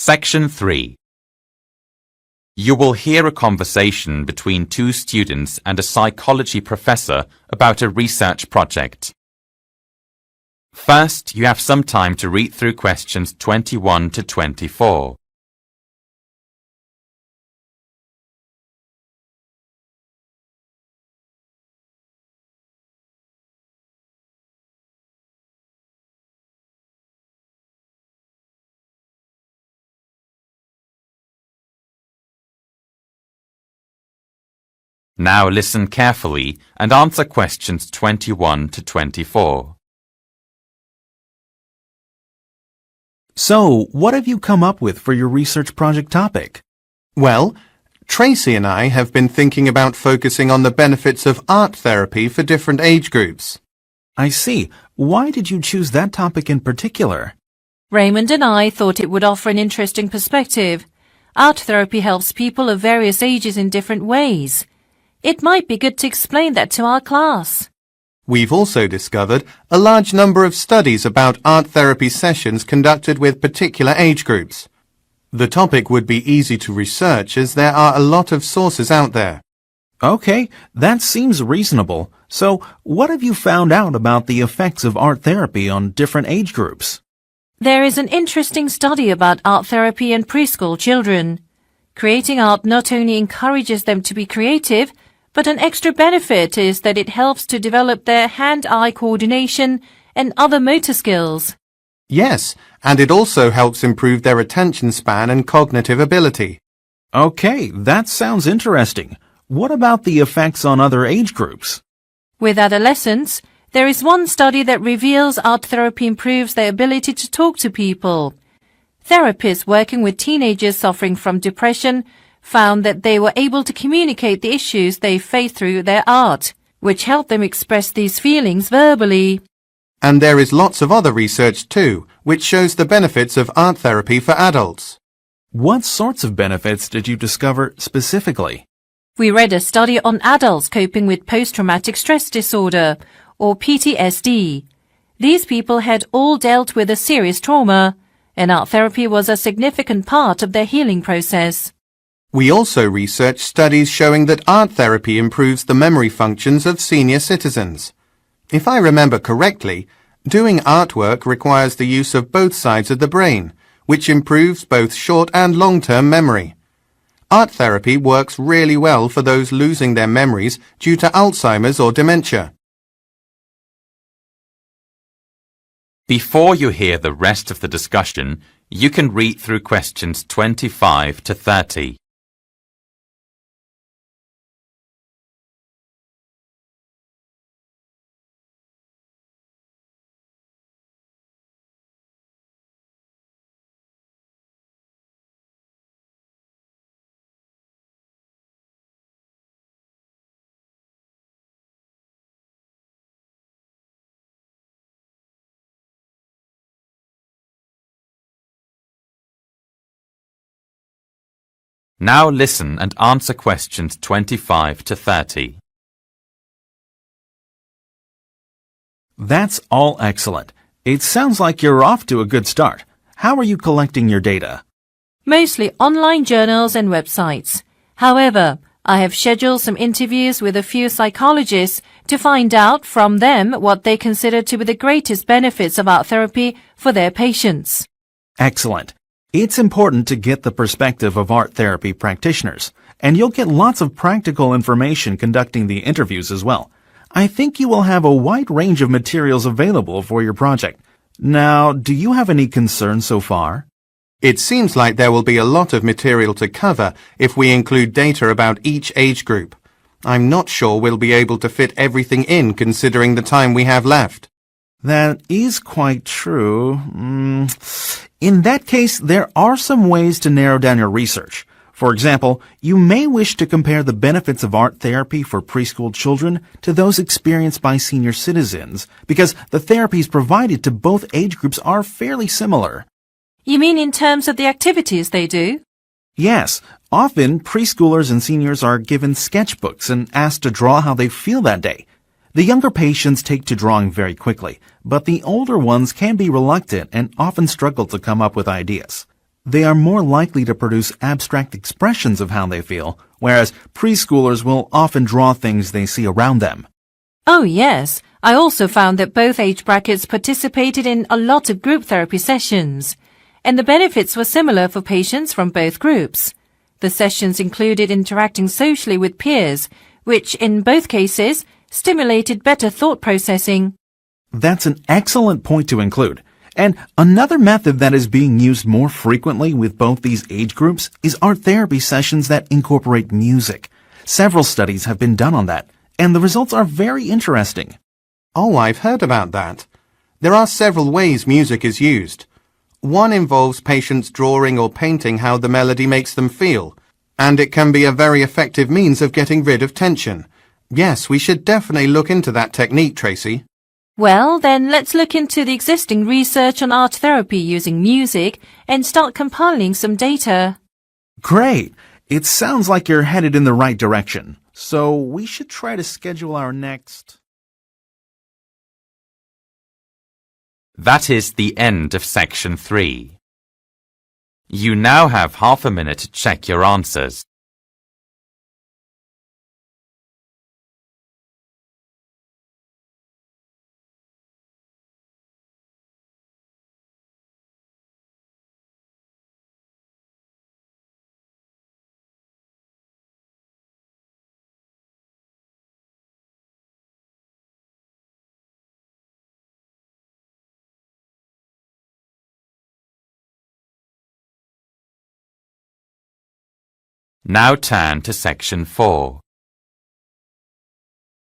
Section 3. You will hear a conversation between two students and a psychology professor about a research project. First, you have some time to read through questions 21 to 24. Now listen carefully and answer questions 21 to 24. So, what have you come up with for your research project topic? Well, Tracy and I have been thinking about focusing on the benefits of art therapy for different age groups. I see. Why did you choose that topic in particular? Raymond and I thought it would offer an interesting perspective. Art therapy helps people of various ages in different ways. It might be good to explain that to our class. We've also discovered a large number of studies about art therapy sessions conducted with particular age groups. The topic would be easy to research as there are a lot of sources out there. Okay, that seems reasonable. So, what have you found out about the effects of art therapy on different age groups? There is an interesting study about art therapy in preschool children. Creating art not only encourages them to be creative, but an extra benefit is that it helps to develop their hand-eye coordination and other motor skills. Yes, and it also helps improve their attention span and cognitive ability. Okay, that sounds interesting. What about the effects on other age groups? With adolescents, there is one study that reveals art therapy improves their ability to talk to people. Therapists working with teenagers suffering from depression found that they were able to communicate the issues they face through their art, which helped them express these feelings verbally. And there is lots of other research too, which shows the benefits of art therapy for adults. What sorts of benefits did you discover specifically? We read a study on adults coping with post-traumatic stress disorder, or PTSD. These people had all dealt with a serious trauma, and art therapy was a significant part of their healing process. We also researched studies showing that art therapy improves the memory functions of senior citizens. If I remember correctly, doing artwork requires the use of both sides of the brain, which improves both short and long-term memory. Art therapy works really well for those losing their memories due to Alzheimer's or dementia. Before you hear the rest of the discussion, you can read through questions 25 to 30. Now listen and answer questions 25 to 30. That's all excellent. It sounds like you're off to a good start. How are you collecting your data? Mostly online journals and websites. However, I have scheduled some interviews with a few psychologists to find out from them what they consider to be the greatest benefits of art therapy for their patients. Excellent. It's important to get the perspective of art therapy practitioners, and you'll get lots of practical information conducting the interviews as well. I think you will have a wide range of materials available for your project. Now, do you have any concerns so far? It seems like there will be a lot of material to cover if we include data about each age group. I'm not sure we'll be able to fit everything in considering the time we have left. That is quite true. In that case, there are some ways to narrow down your research. For example, you may wish to compare the benefits of art therapy for preschool children to those experienced by senior citizens, because the therapies provided to both age groups are fairly similar. You mean in terms of the activities they do? Yes, often preschoolers and seniors are given sketchbooks and asked to draw how they feel that day. The younger patients take to drawing very quickly, but the older ones can be reluctant and often struggle to come up with ideas. they are more likely to produce abstract expressions of how they feel, whereas preschoolers will often draw things they see around them. Oh yes, I also found that both age brackets participated in a lot of group therapy sessions, and the benefits were similar for patients from both groups. The sessions included interacting socially with peers, which in both cases stimulated better thought processing. That's an excellent point to include. And another method that is being used more frequently with both these age groups is art therapy sessions that incorporate music. Several studies have been done on that, and the results are very interesting. Oh, I've heard about that. There are several ways music is used. One involves patients drawing or painting how the melody makes them feel, and it can be a very effective means of getting rid of tension. Yes, we should definitely look into that technique, Tracy. Well, then let's look into the existing research on art therapy using music and start compiling some data. Great! It sounds like you're headed in the right direction. So we should try to schedule our next... That is the end of section 3. You now have half a minute to check your answers. Now turn to section 4.